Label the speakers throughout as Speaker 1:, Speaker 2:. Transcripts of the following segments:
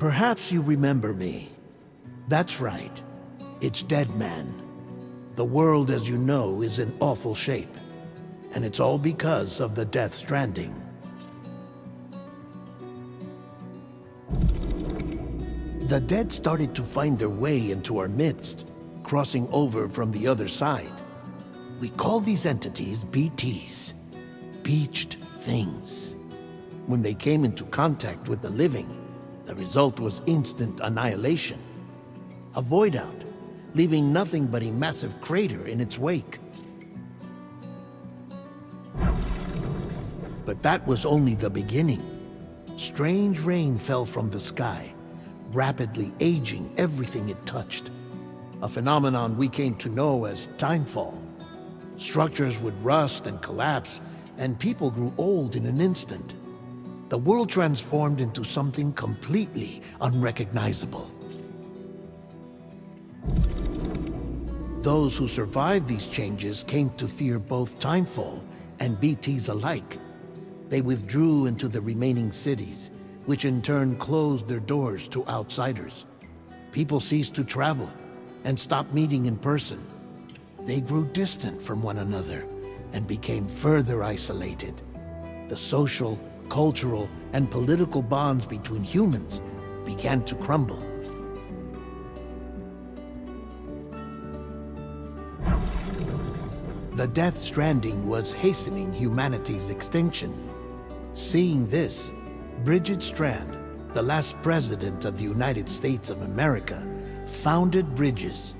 Speaker 1: Perhaps you remember me. That's right. It's Dead Man. The world, as you know, is in awful shape. And it's all because of the Death Stranding. The dead started to find their way into our midst, crossing over from the other side. We call these entities BTs, Beached Things. When they came into contact with the living, the result was instant annihilation. A void out, leaving nothing but a massive crater in its wake. But that was only the beginning. Strange rain fell from the sky, rapidly aging everything it touched. A phenomenon we came to know as timefall. Structures would rust and collapse, and people grew old in an instant. The world transformed into something completely unrecognizable. Those who survived these changes came to fear both timefall and BTs alike. They withdrew into the remaining cities, which in turn closed their doors to outsiders. People ceased to travel and stopped meeting in person. They grew distant from one another and became further isolated. The social, cultural, and political bonds between humans began to crumble. The Death Stranding was hastening humanity's extinction. Seeing this, Bridget Strand, the last president of the United States of America, founded Bridges,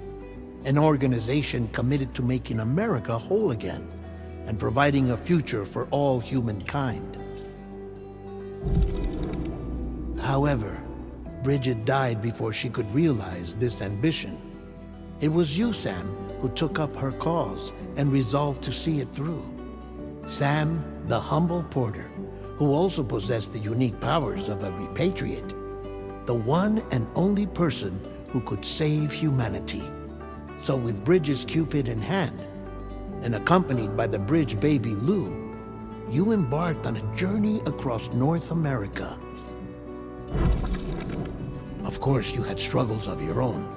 Speaker 1: an organization committed to making America whole again and providing a future for all humankind. However, Bridget died before she could realize this ambition. It was you, Sam, who took up her cause and resolved to see it through. Sam, the humble porter, who also possessed the unique powers of a repatriate, the one and only person who could save humanity. So with Bridges' Cupid in hand, and accompanied by the bridge baby Lou, you embarked on a journey across North America. Of course, you had struggles of your own,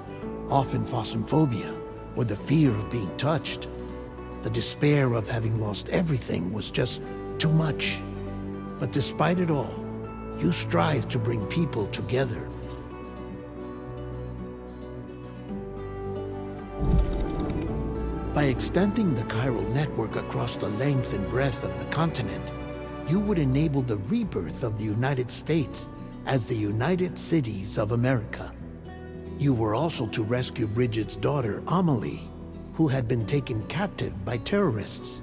Speaker 1: often phasmophobia, or the fear of being touched. The despair of having lost everything was just too much. But despite it all, you strive to bring people together. By extending the chiral network across the length and breadth of the continent, you would enable the rebirth of the United States as the United Cities of America. You were also to rescue Bridget's daughter, Amelie, who had been taken captive by terrorists.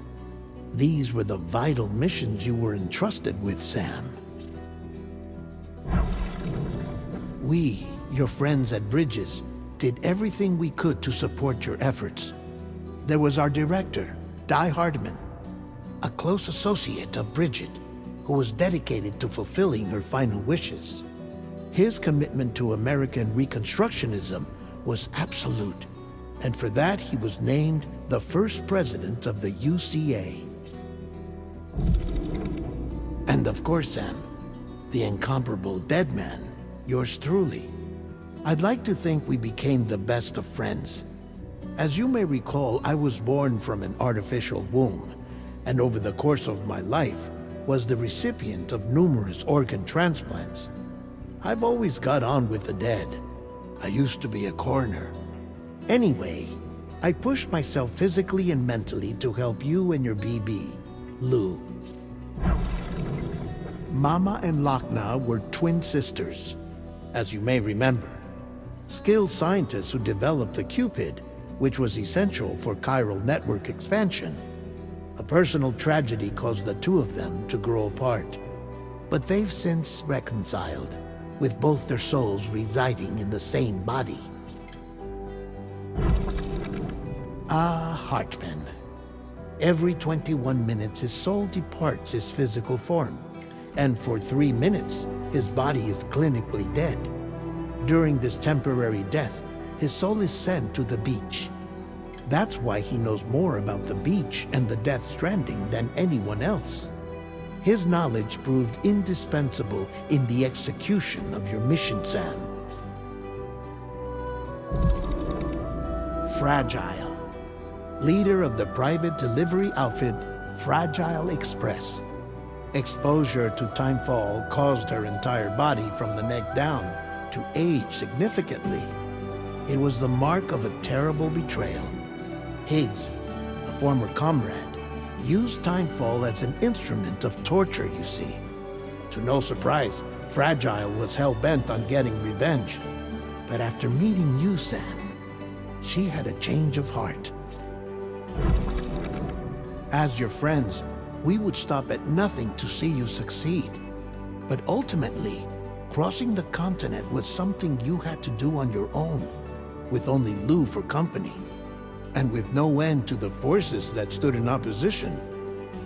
Speaker 1: These were the vital missions you were entrusted with, Sam. We, your friends at Bridges, did everything we could to support your efforts. There was our director, Di Hardman, a close associate of Bridget, who was dedicated to fulfilling her final wishes. His commitment to American Reconstructionism was absolute, and for that he was named the first president of the UCA. And of course, Sam, the incomparable Dead Man, yours truly. I'd like to think we became the best of friends. As you may recall, I was born from an artificial womb, and over the course of my life was the recipient of numerous organ transplants. I've always got on with the dead. I used to be a coroner. Anyway, I pushed myself physically and mentally to help you and your BB, Lou. Mama and Lakna were twin sisters, as you may remember. Skilled scientists who developed the Cupid, which was essential for chiral network expansion. A personal tragedy caused the two of them to grow apart. But they've since reconciled, with both their souls residing in the same body. Hartman. Every 21 minutes his soul departs his physical form, and for 3 minutes his body is clinically dead. During this temporary death, his soul is sent to the beach. That's why he knows more about the beach and the Death Stranding than anyone else. His knowledge proved indispensable in the execution of your mission, Sam. Fragile, leader of the private delivery outfit Fragile Express. Exposure to timefall caused her entire body from the neck down to age significantly. It was the mark of a terrible betrayal. Higgs, a former comrade, used timefall as an instrument of torture, you see. To no surprise, Fragile was hell-bent on getting revenge. But after meeting you, Sam, she had a change of heart. As your friends, we would stop at nothing to see you succeed. But ultimately, crossing the continent was something you had to do on your own, with only Lou for company. And with no end to the forces that stood in opposition.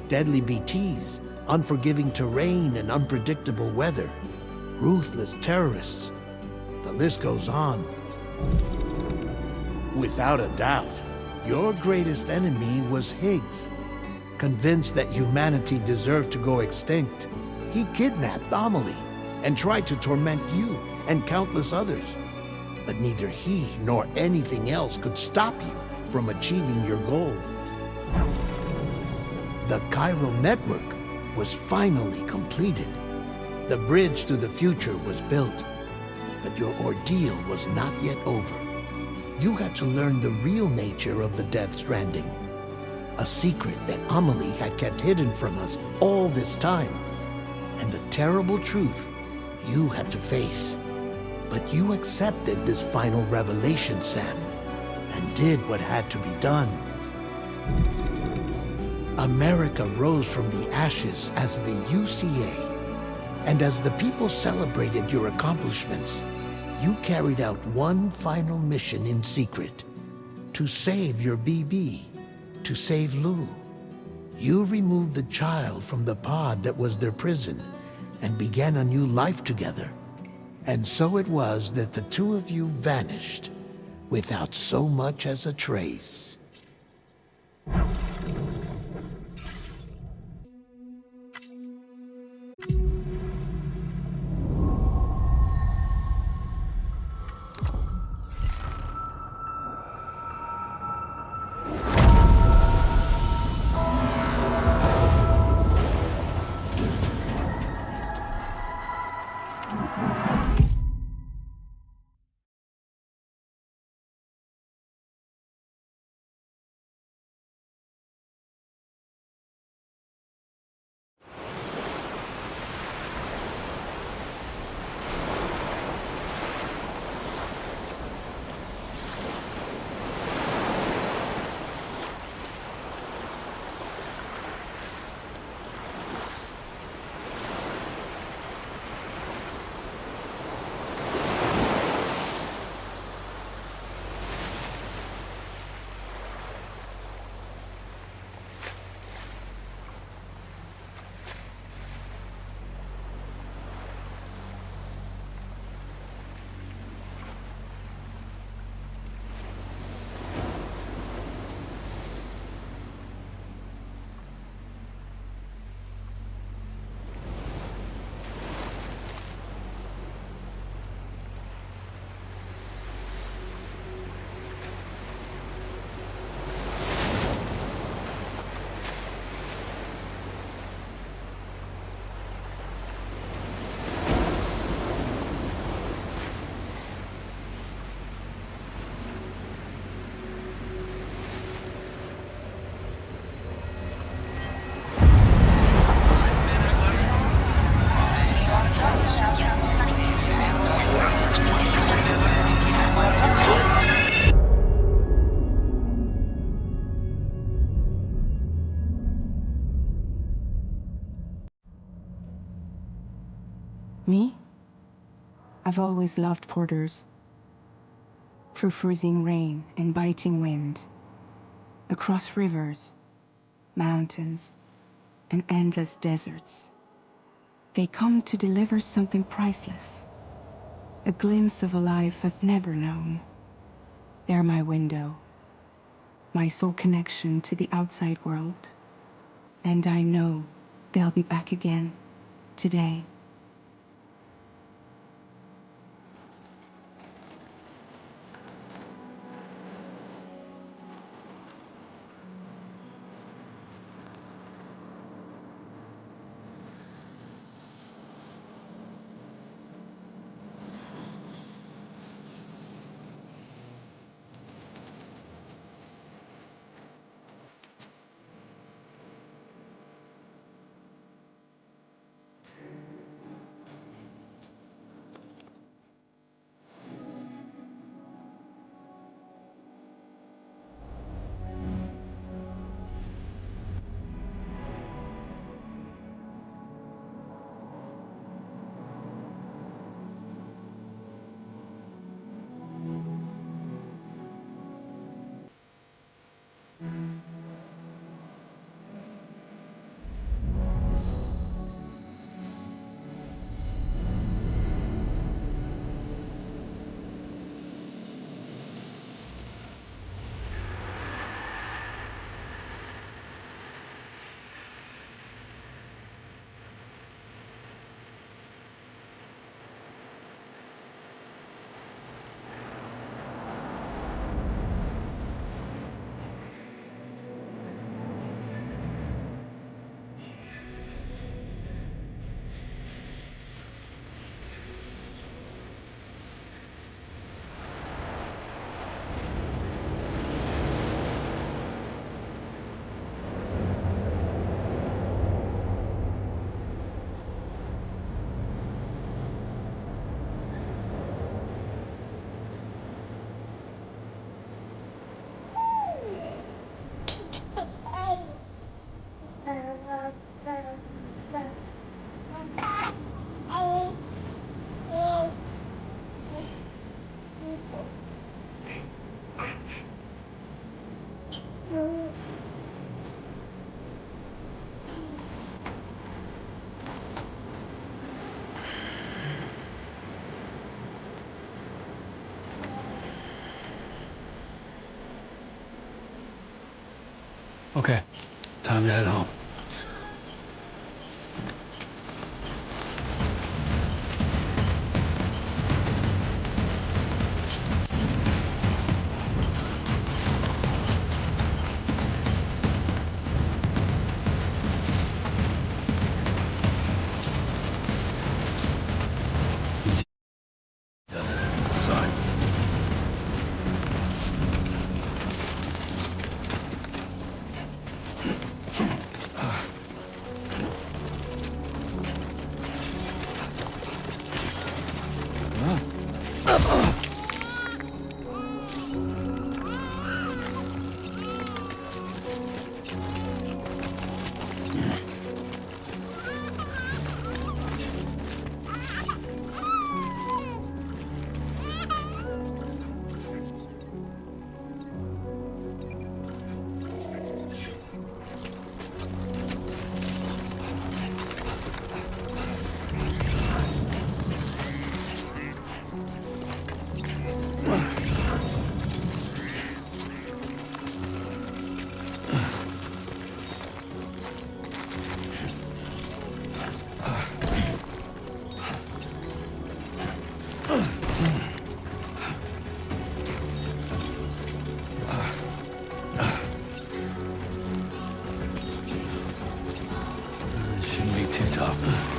Speaker 1: Deadly BTs, unforgiving terrain and unpredictable weather, ruthless terrorists. The list goes on. Without a doubt, your greatest enemy was Higgs. Convinced that humanity deserved to go extinct, he kidnapped Amelie and tried to torment you and countless others. But neither he nor anything else could stop you from achieving your goal. The chiral network was finally completed. The bridge to the future was built, but your ordeal was not yet over. You had to learn the real nature of the Death Stranding. A secret that Amelie had kept hidden from us all this time. And a terrible truth you had to face. But you accepted this final revelation, Sam, and did what had to be done. America rose from the ashes as the UCA. And as the people celebrated your accomplishments, you carried out one final mission in secret. To save your BB. To save Lou. You removed the child from the pod that was their prison and began a new life together. And so it was that the two of you vanished without so much as a trace.
Speaker 2: Me? I've always loved porters. Through freezing rain and biting wind, across rivers, mountains, and endless deserts. They come to deliver something priceless, a glimpse of a life I've never known. They're my window, my sole connection to the outside world. And I know They'll be back again today.
Speaker 3: Okay, time to head home. Sorry. Shouldn't be too tough.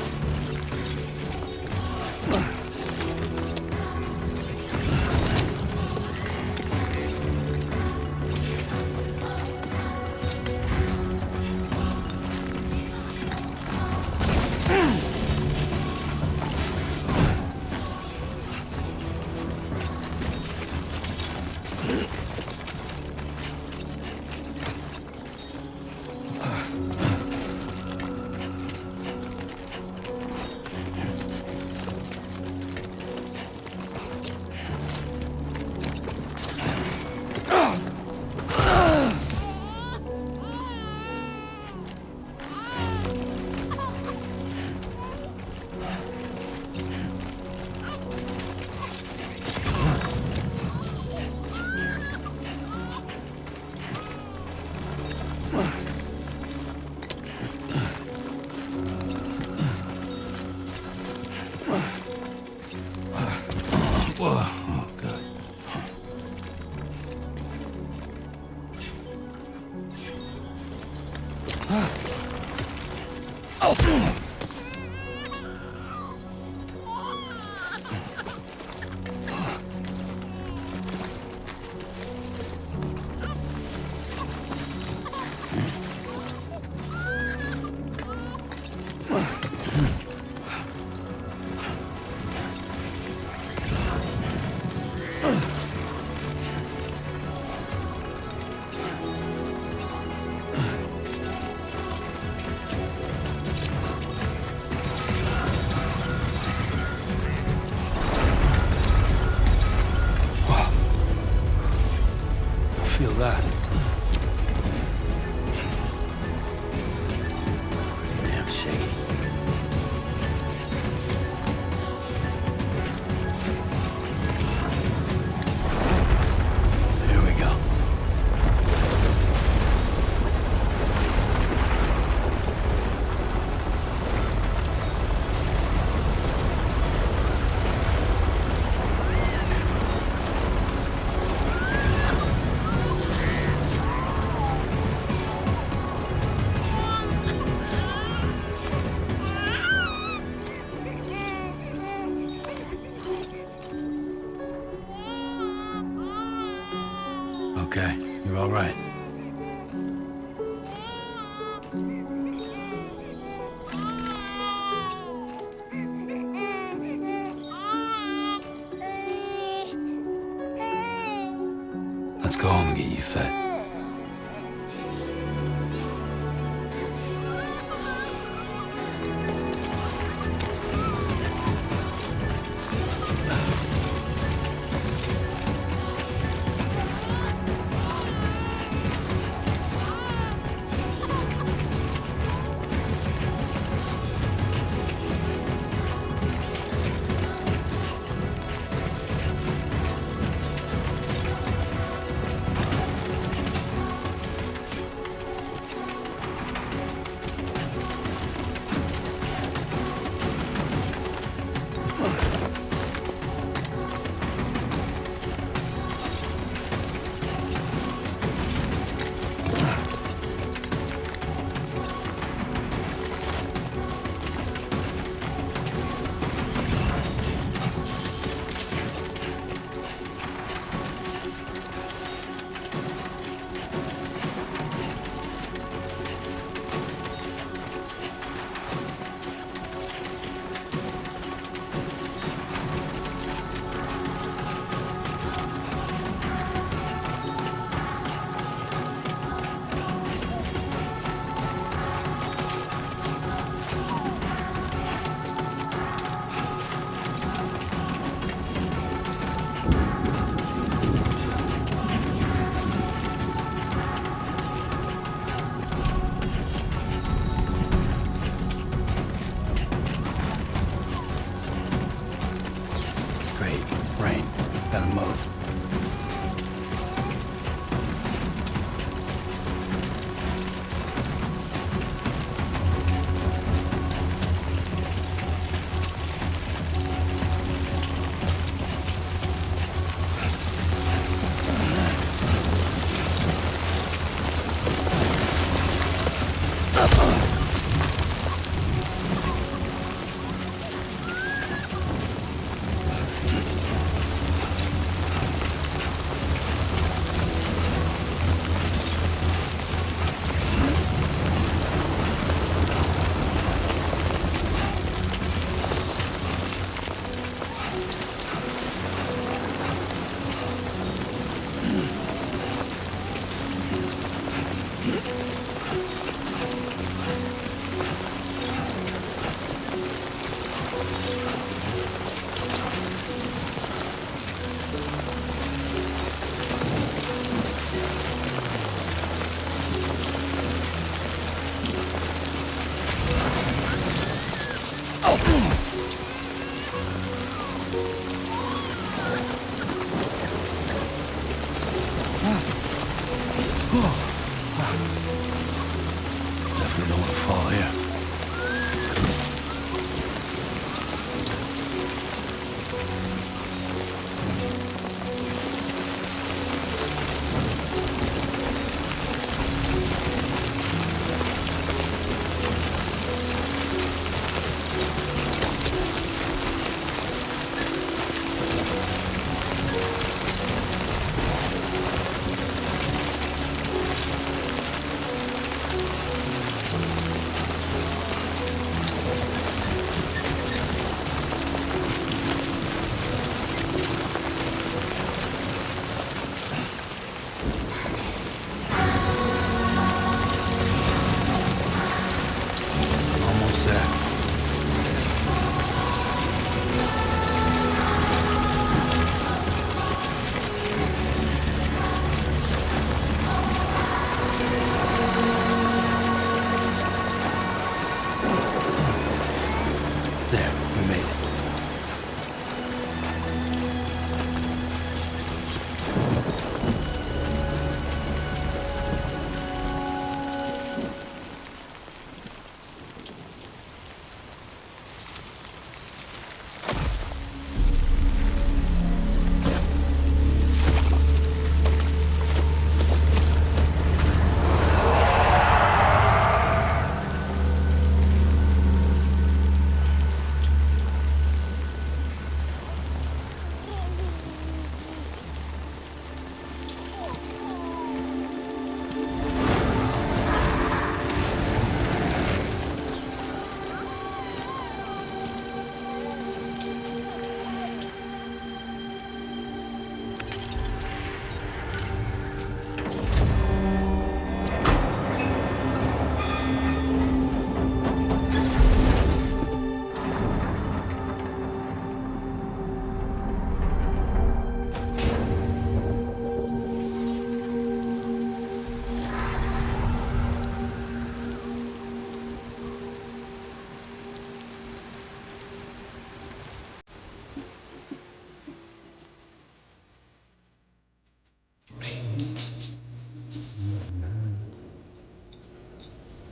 Speaker 3: Feel that.
Speaker 1: Damn shaky.
Speaker 3: Here we go. Okay, you're all right. Let's go home and get you fed. Rain. Gotta move. Definitely don't want to fall here.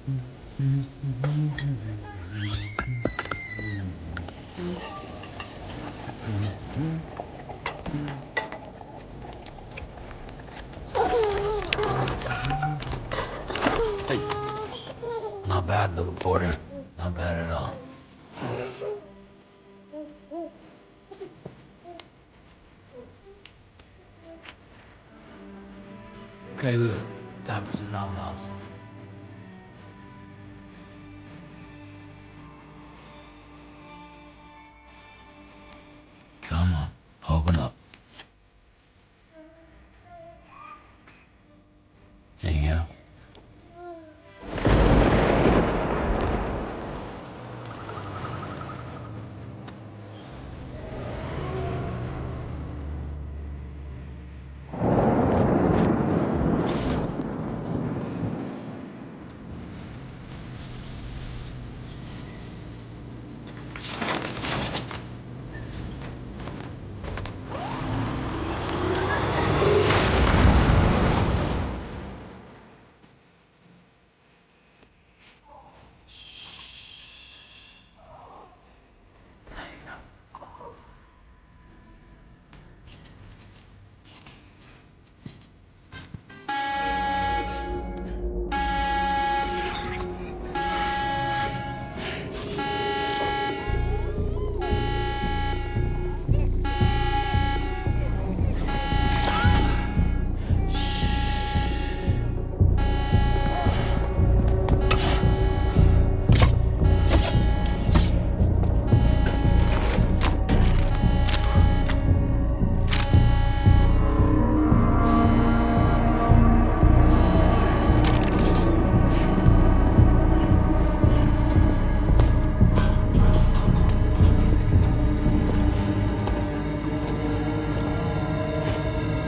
Speaker 3: Hey. Not bad, little porter. Not bad at all. Okay, Lou. Time for some nom-noms. Come on, open up. There you go.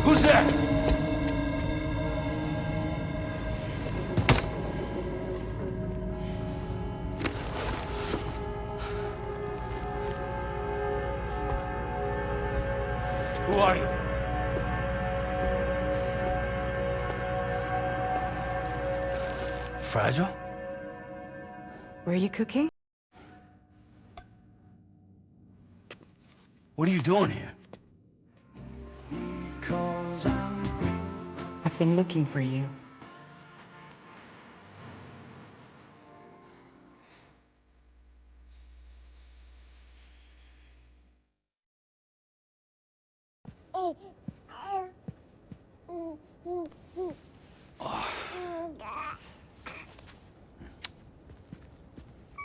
Speaker 3: Who's there? Who are you? Fragile?
Speaker 2: Were you cooking?
Speaker 3: What are you doing here?
Speaker 2: I've been looking for you.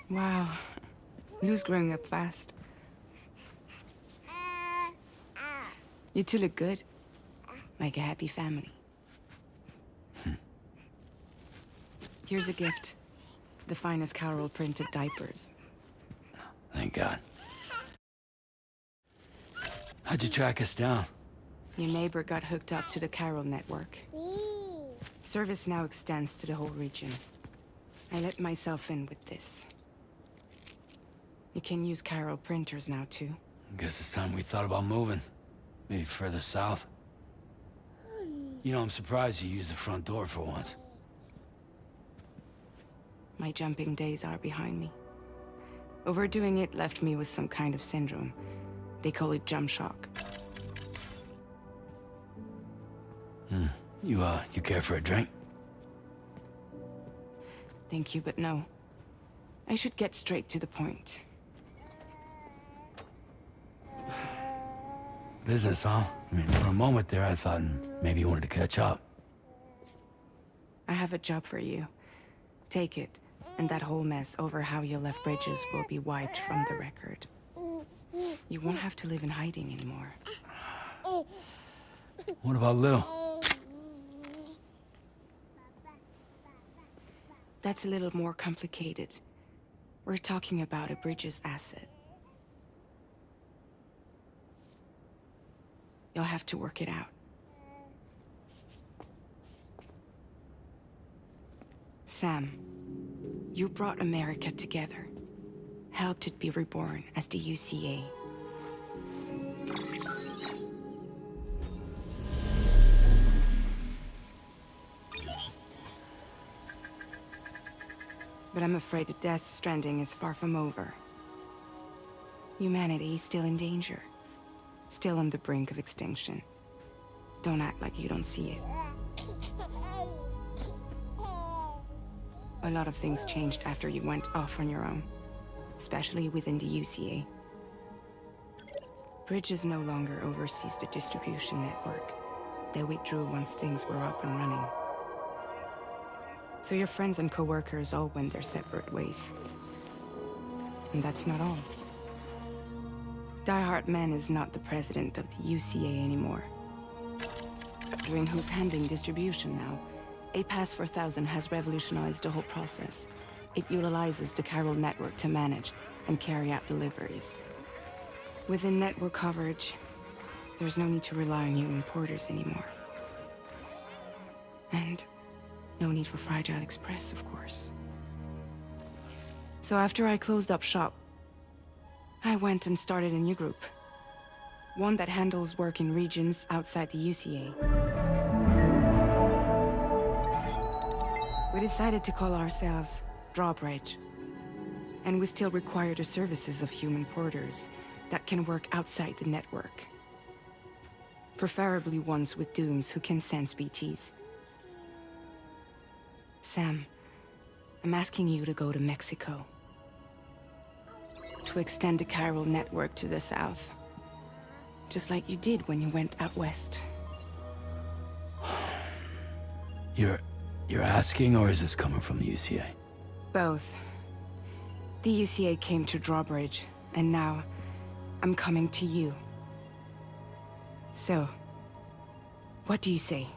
Speaker 2: Wow. Lou's growing up fast. You two look good. Like a happy family. Here's a gift. The finest Carol printed diapers.
Speaker 3: Thank God. How'd you track us down?
Speaker 2: Your neighbor got hooked up to the Carol network. Service now extends to the whole region. I let myself in with this. You can use Carol printers now, too.
Speaker 3: Guess it's time we thought about moving. Maybe further south. You know, I'm surprised you used the front door for once.
Speaker 2: My jumping days are behind me. Overdoing it left me with some kind of syndrome. They call it jump shock.
Speaker 3: You care for a drink?
Speaker 2: Thank you, but no. I should get straight to the point.
Speaker 3: Business, huh? I mean, for a moment there, I thought maybe you wanted to catch up.
Speaker 2: I have a job for you. Take it, and that whole mess over how you left Bridges will be wiped from the record. You won't have to live in hiding anymore.
Speaker 3: What about Lil?
Speaker 2: That's a little more complicated. We're talking about a Bridges asset. You'll have to work it out. Sam, you brought America together. Helped it be reborn as the UCA. But I'm afraid that Death Stranding is far from over. Humanity is still in danger. Still on the brink of extinction. Don't act like you don't see it. A lot of things changed after you went off on your own. Especially within the UCA. Bridges no longer oversees the distribution network. They withdrew once things were up and running. So your friends and co-workers all went their separate ways. And that's not all. Die Mann is not the president of the UCA anymore. Doing who's handling distribution now. A Pass 4000 has revolutionized the whole process. It utilizes the chiral network to manage and carry out deliveries. Within network coverage, there's no need to rely on human porters anymore. And no need for Fragile Express, of course. So after I closed up shop, I went and started a new group. One that handles work in regions outside the UCA. We decided to call ourselves Drawbridge. And we still require the services of human porters that can work outside the network. Preferably ones with dooms who can sense BTs. Sam, I'm asking you to go to Mexico. To extend the chiral network to the south. Just like you did when you went out west.
Speaker 3: You're asking, or is this coming from the UCA?
Speaker 2: Both. The UCA came to Drawbridge, and now I'm coming to you. So, what do you say?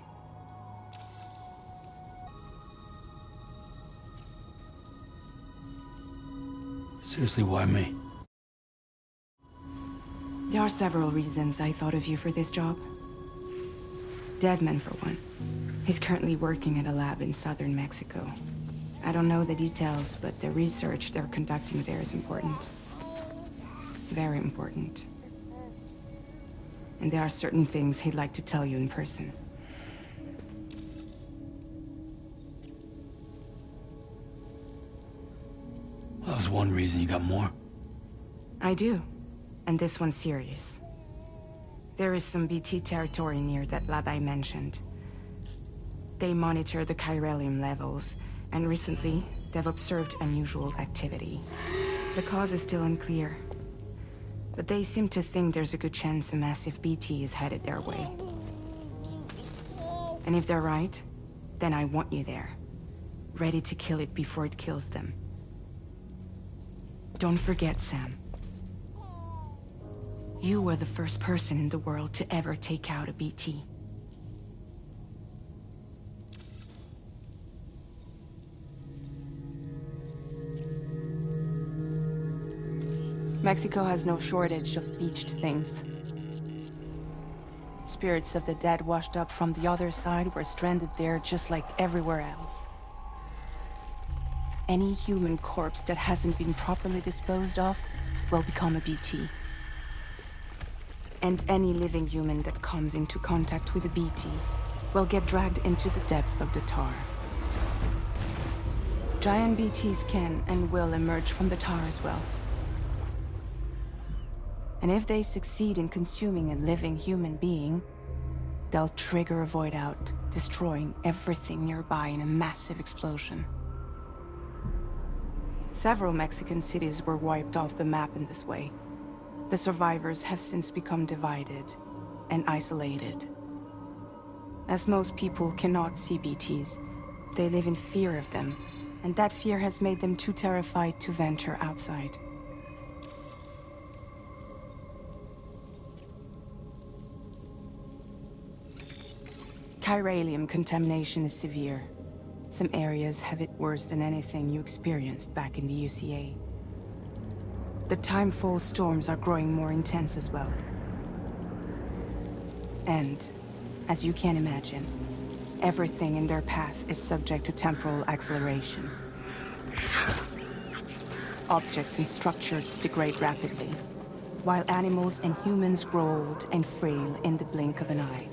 Speaker 3: Seriously, why me?
Speaker 2: There are several reasons I thought of you for this job. Deadman, for one. He's currently working at a lab in southern Mexico. I don't know the details, but the research they're conducting there is important. Very important. And there are certain things he'd like to tell you in person.
Speaker 3: That was one reason. You got more?
Speaker 2: I do. And this one's serious. There is some BT territory near that lab I mentioned. They monitor the chiralium levels, and recently, they've observed unusual activity. The cause is still unclear, but they seem to think there's a good chance a massive BT is headed their way. And if they're right, then I want you there, ready to kill it before it kills them. Don't forget, Sam. You were the first person in the world to ever take out a BT. Mexico has no shortage of beached things. Spirits of the dead washed up from the other side were stranded there just like everywhere else. Any human corpse that hasn't been properly disposed of will become a BT. And any living human that comes into contact with a BT will get dragged into the depths of the tar. Giant BTs can and will emerge from the tar as well. And if they succeed in consuming a living human being, they'll trigger a void out, destroying everything nearby in a massive explosion. Several Mexican cities were wiped off the map in this way. The survivors have since become divided and isolated. As most people cannot see BTs, they live in fear of them, and that fear has made them too terrified to venture outside. Chiralium contamination is severe. Some areas have it worse than anything you experienced back in the UCA. The timefall storms are growing more intense as well. And, as you can imagine, everything in their path is subject to temporal acceleration. Objects and structures degrade rapidly, while animals and humans grow old and frail in the blink of an eye.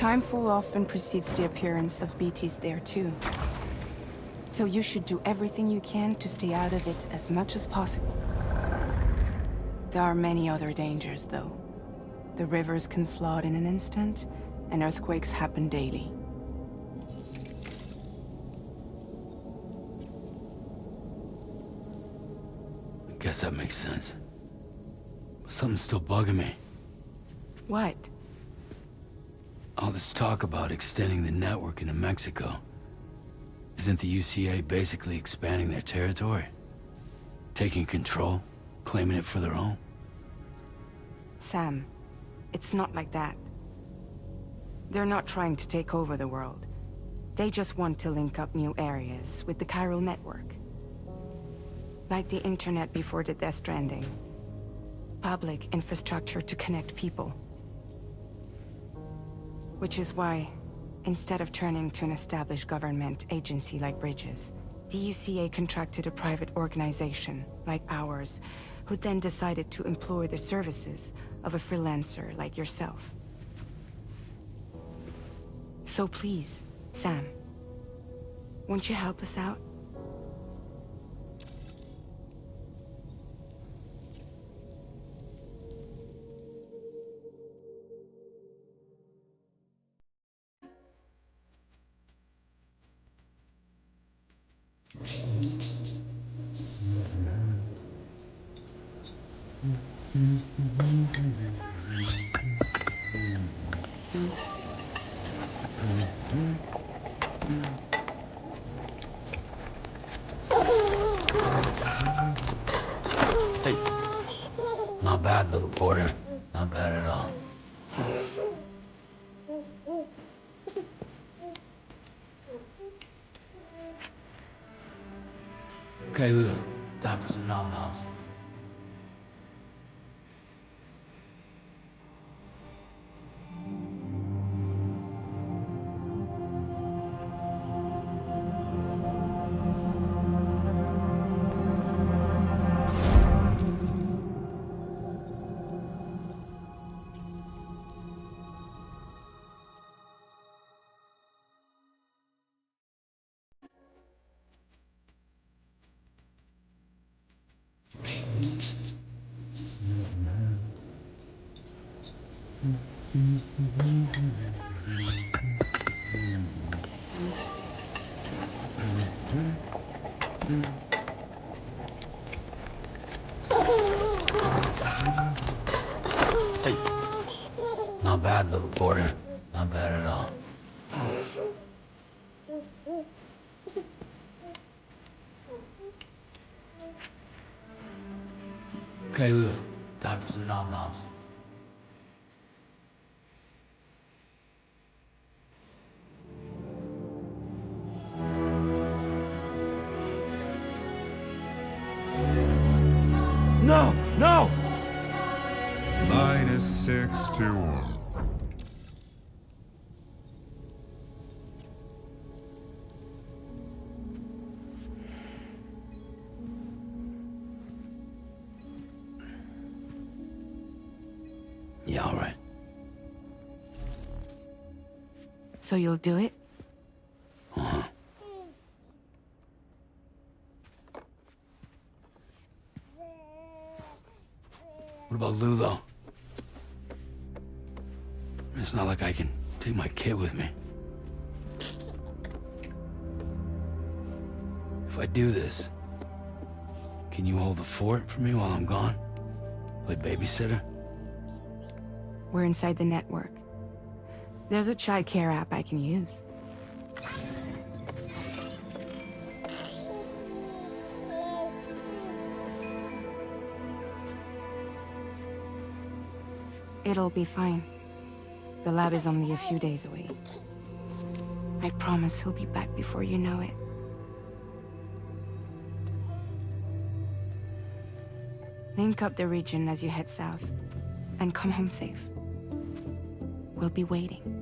Speaker 2: Timefall often precedes the appearance of BTs there too. So you should do everything you can to stay out of it as much as possible. There are many other dangers, though. The rivers can flood in an instant, and earthquakes happen daily.
Speaker 3: I guess that makes sense. But something's still bugging me.
Speaker 2: What?
Speaker 3: All this talk about extending the network into Mexico. Isn't the UCA basically expanding their territory? Taking control? Claiming it for their own?
Speaker 2: Sam, it's not like that. They're not trying to take over the world. They just want to link up new areas with the chiral network. Like the internet before the Death Stranding. Public infrastructure to connect people. Which is why, instead of turning to an established government agency like Bridges, the UCA contracted a private organization, like ours, who then decided to employ the services of a freelancer like yourself. So please, Sam, won't you help us out?
Speaker 3: Hey. Not bad, little porter. Not bad at all. Okay, Lou. Time for some nom-noms. Hey. Not bad, little porter. Not bad at all. Okay, Lou. Time for some nom-noms.
Speaker 1: No! No!
Speaker 4: -61.
Speaker 3: Yeah, all right.
Speaker 2: So you'll do it?
Speaker 3: Uh-huh. What about Lou, though? It's not like I can take my kid with me. If I do this, can you hold the fort for me while I'm gone? Play babysitter?
Speaker 2: We're inside the network. There's a child care app I can use. It'll be fine. The lab is only a few days away. I promise he'll be back before you know it. Link up the region as you head south, and come home safe. We'll be waiting.